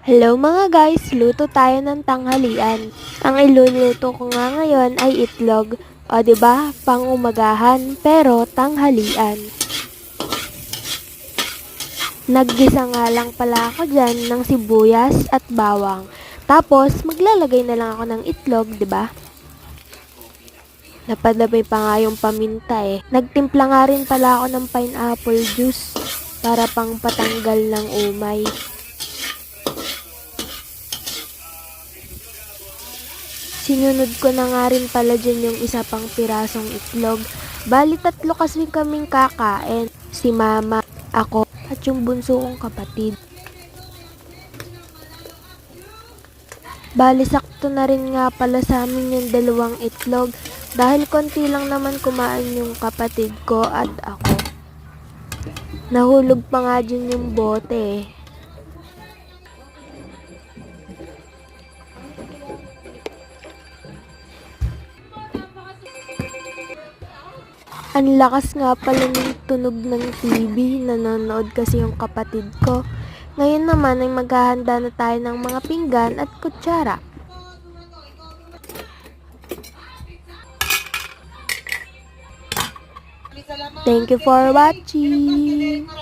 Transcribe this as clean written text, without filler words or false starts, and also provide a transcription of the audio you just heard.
Hello mga guys, luto tayo ng tanghalian. Ang iluluto ko nga ngayon ay itlog. O 'di ba? Pang-umagahan pero tanghalian. Naggisa nga lang pala ako dyan ng sibuyas at bawang. Tapos maglalagay na lang ako ng itlog, 'di ba? Napadabay pa nga yung paminta eh. Nagtimpla nga rin pala ako ng pineapple juice para pang patanggal ng umay. Sinunod ko na nga rin pala dyan yung isa pang pirasong itlog. Bali tatlo kasi kaming kakain. Si mama, ako, at yung bunso kong kapatid. Bali sakto na rin nga pala sa amin yung dalawang itlog. Dahil konti lang naman kumain yung kapatid ko at ako. Nahulog pa nga dyan yung bote eh. Ang lakas nga pala ng tunog ng TV, nanonood kasi yung kapatid ko. Ngayon naman ay maghahanda na tayo ng mga pinggan at kutsara. Thank you for watching!